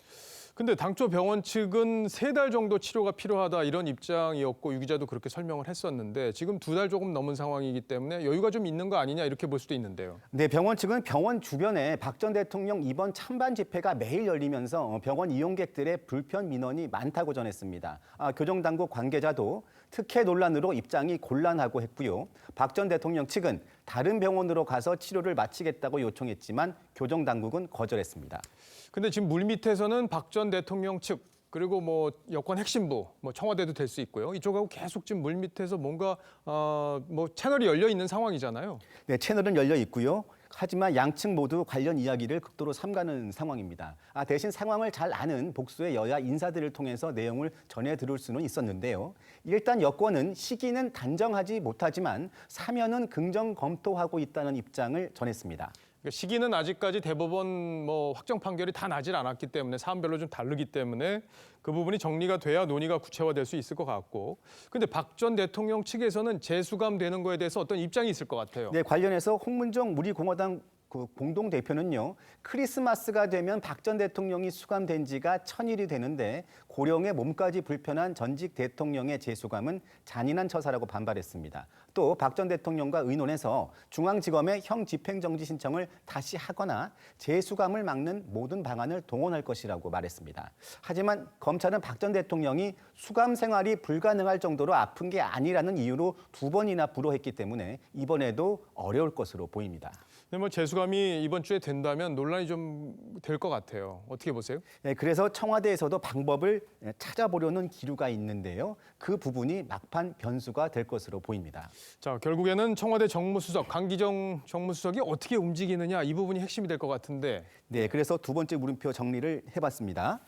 근데 당초 병원 측은 3달 정도 치료가 필요하다 이런 입장이었고 유 기자도 그렇게 설명을 했었는데 지금 2달 조금 넘은 상황이기 때문에 여유가 좀 있는 거 아니냐 이렇게 볼 수도 있는데요. 네, 병원 측은 병원 주변에 박 전 대통령 이번 찬반 집회가 매일 열리면서 병원 이용객들의 불편 민원이 많다고 전했습니다. 교정 당국 관계자도 특혜 논란으로 입장이 곤란하고 했고요. 박 전 대통령 측은 다른 병원으로 가서 치료를 마치겠다고 요청했지만 교정 당국은 거절했습니다. 근데 지금 물밑에서는 박 전 대통령 측 그리고 뭐 여권 핵심부, 뭐 청와대도 될 수 있고요. 이쪽하고 계속 지금 물밑에서 뭔가 뭐 채널이 열려 있는 상황이잖아요. 네, 채널은 열려 있고요. 하지만 양측 모두 관련 이야기를 극도로 삼가는 상황입니다. 대신 상황을 잘 아는 복수의 여야 인사들을 통해서 내용을 전해 들을 수는 있었는데요. 일단 여권은 시기는 단정하지 못하지만 사면은 긍정 검토하고 있다는 입장을 전했습니다. 시기는 아직까지 대법원 뭐 확정 판결이 다 나질 않았기 때문에 사안별로 좀 다르기 때문에 그 부분이 정리가 돼야 논의가 구체화될 수 있을 것 같고. 근데 박 전 대통령 측에서는 재수감되는 거에 대해서 어떤 입장이 있을 것 같아요. 네, 관련해서 홍문종 우리공화당 공동대표는요. 크리스마스가 되면 박 전 대통령이 수감된 지가 1000일이 되는데 고령의 몸까지 불편한 전직 대통령의 재수감은 잔인한 처사라고 반발했습니다. 또 박 전 대통령과 의논해서 중앙지검에 형 집행정지 신청을 다시 하거나 재수감을 막는 모든 방안을 동원할 것이라고 말했습니다. 하지만 검찰은 박 전 대통령이 수감 생활이 불가능할 정도로 아픈 게 아니라는 이유로 2번이나 불허했기 때문에 이번에도 어려울 것으로 보입니다. 네, 뭐 재수감이 이번 주에 된다면 논란이 좀 될 것 같아요. 어떻게 보세요? 네, 그래서 청와대에서도 방법을 찾아보려는 기류가 있는데요. 그 부분이 막판 변수가 될 것으로 보입니다. 자, 결국에는 청와대 정무수석, 강기정 정무수석이 어떻게 움직이느냐 이 부분이 핵심이 될 것 같은데. 네, 그래서 두 번째 물음표 정리를 해봤습니다.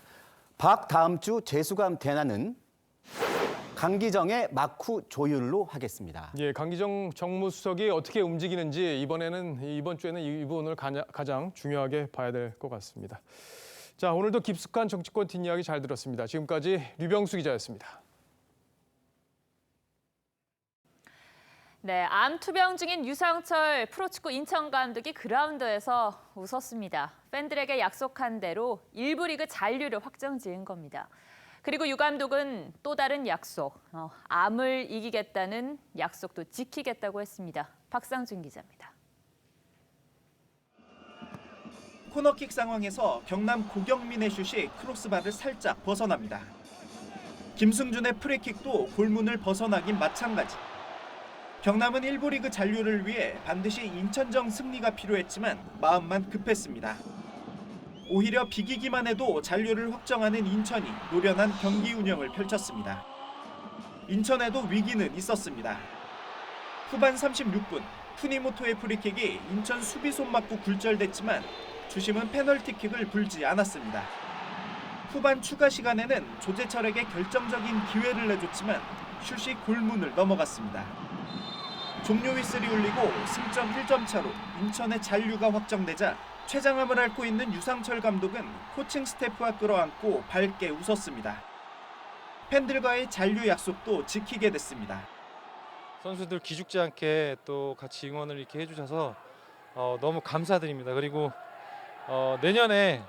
박 다음 주 재수감 대안은 강기정의 막후 조율로 하겠습니다. 예, 강기정 정무수석이 어떻게 움직이는지 이번 주에는 이 부분을 가장 중요하게 봐야 될 것 같습니다. 자, 오늘도 깊숙한 정치권 뒷이야기 잘 들었습니다. 지금까지 류병수 기자였습니다. 네, 암 투병 중인 유상철 프로축구 인천 감독이 그라운드에서 웃었습니다. 팬들에게 약속한 대로 1부 리그 잔류를 확정지은 겁니다. 그리고 유 감독은 또 다른 약속, 암을 이기겠다는 약속도 지키겠다고 했습니다. 박상준 기자입니다. 코너킥 상황에서 경남 고경민의 슛이 크로스바를 살짝 벗어납니다. 김승준의 프리킥도 골문을 벗어나긴 마찬가지. 경남은 1부 리그 잔류를 위해 반드시 인천정 승리가 필요했지만 마음만 급했습니다. 오히려 비기기만 해도 잔류를 확정하는 인천이 노련한 경기 운영을 펼쳤습니다. 인천에도 위기는 있었습니다. 후반 36분 푸니모토의 프리킥이 인천 수비손 맞고 굴절됐지만 주심은 페널티킥을 불지 않았습니다. 후반 추가 시간에는 조재철에게 결정적인 기회를 내줬지만 슛이 골문을 넘어갔습니다. 종료 휘슬이 울리고 승점 1점 차로 인천의 잔류가 확정되자 최장암을 앓고 있는 유상철 감독은 코칭 스태프와 끌어안고 밝게 웃었습니다. 팬들과의 잔류 약속도 지키게 됐습니다. 선수들 기죽지 않게 또 같이 응원을 이렇게 해주셔서 너무 감사드립니다. 그리고 내년에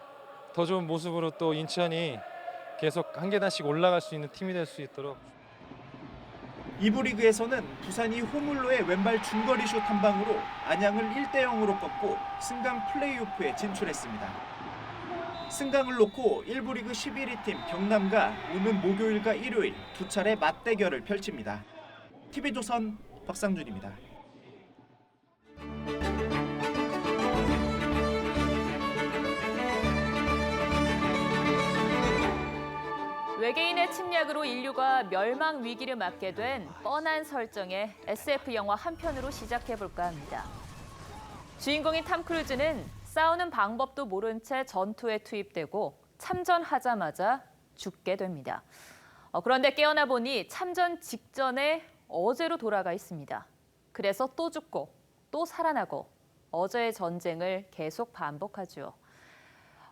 더 좋은 모습으로 또 인천이 계속 한 계단씩 올라갈 수 있는 팀이 될 수 있도록. 2부 리그에서는 부산이 호물로의 왼발 중거리 슛 한 방으로 안양을 1대0으로 꺾고 승강 플레이오프에 진출했습니다. 승강을 놓고 1부 리그 11위 팀 경남과 오는 목요일과 일요일 두 차례 맞대결을 펼칩니다. TV조선 박상준입니다. 외계인의 침략으로 인류가 멸망 위기를 맞게 된 뻔한 설정의 SF 영화 한 편으로 시작해볼까 합니다. 주인공인 탐 크루즈는 싸우는 방법도 모른 채 전투에 투입되고 참전하자마자 죽게 됩니다. 그런데 깨어나 보니 참전 직전에 어제로 돌아가 있습니다. 그래서 또 죽고 또 살아나고 어제의 전쟁을 계속 반복하죠.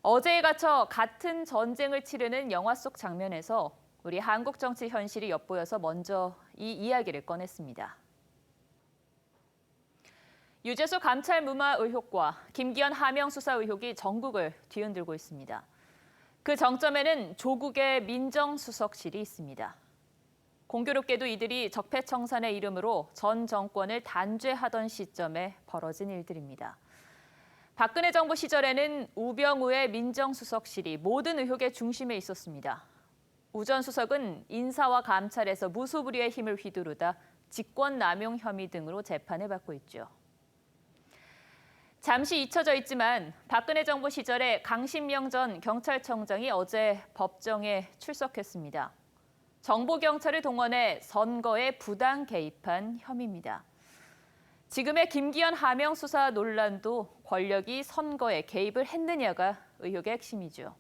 어제에 갇혀 같은 전쟁을 치르는 영화 속 장면에서 우리 한국 정치 현실이 엿보여서 먼저 이 이야기를 꺼냈습니다. 유재수 감찰 무마 의혹과 김기현 하명 수사 의혹이 전국을 뒤흔들고 있습니다. 그 정점에는 조국의 민정수석실이 있습니다. 공교롭게도 이들이 적폐청산의 이름으로 전 정권을 단죄하던 시점에 벌어진 일들입니다. 박근혜 정부 시절에는 우병우의 민정수석실이 모든 의혹의 중심에 있었습니다. 우 전 수석은 인사와 감찰에서 무소불위의 힘을 휘두르다 직권남용 혐의 등으로 재판을 받고 있죠. 잠시 잊혀져 있지만 박근혜 정부 시절에 강신명 전 경찰청장이 어제 법정에 출석했습니다. 정보경찰을 동원해 선거에 부당 개입한 혐의입니다. 지금의 김기현 하명 수사 논란도 권력이 선거에 개입을 했느냐가 의혹의 핵심이죠.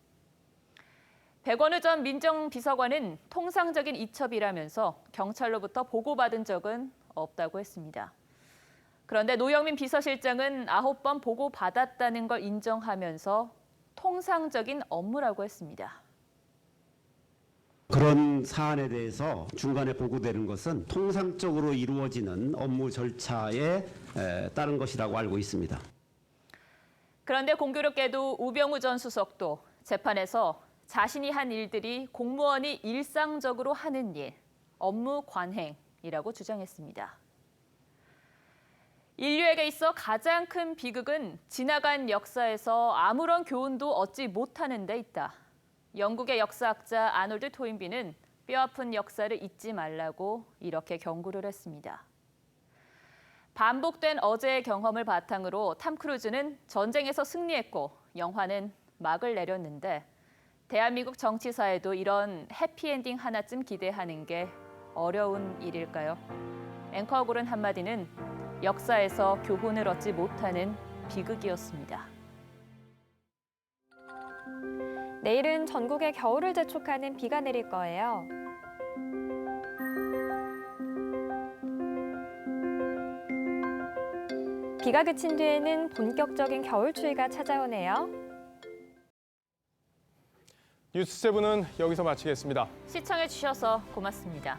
백원우 전 민정비서관은 통상적인 이첩이라면서 경찰로부터 보고받은 적은 없다고 했습니다. 그런데 노영민 비서실장은 9번 보고받았다는 걸 인정하면서 통상적인 업무라고 했습니다. 그런 사안에 대해서 중간에 보고되는 것은 통상적으로 이루어지는 업무 절차에 따른 것이라고 알고 있습니다. 그런데 공교롭게도 우병우 전 수석도 재판에서 자신이 한 일들이 공무원이 일상적으로 하는 일, 업무 관행이라고 주장했습니다. 인류에게 있어 가장 큰 비극은 지나간 역사에서 아무런 교훈도 얻지 못하는 데 있다. 영국의 역사학자 아놀드 토인비는 뼈아픈 역사를 잊지 말라고 이렇게 경고를 했습니다. 반복된 어제의 경험을 바탕으로 탐 크루즈는 전쟁에서 승리했고 영화는 막을 내렸는데 대한민국 정치사에도 이런 해피엔딩 하나쯤 기대하는 게 어려운 일일까요? 앵커가 고른 한마디는 역사에서 교훈을 얻지 못하는 비극이었습니다. 내일은 전국에 겨울을 재촉하는 비가 내릴 거예요. 비가 그친 뒤에는 본격적인 겨울 추위가 찾아오네요. 뉴스7은 여기서 마치겠습니다. 시청해주셔서 고맙습니다.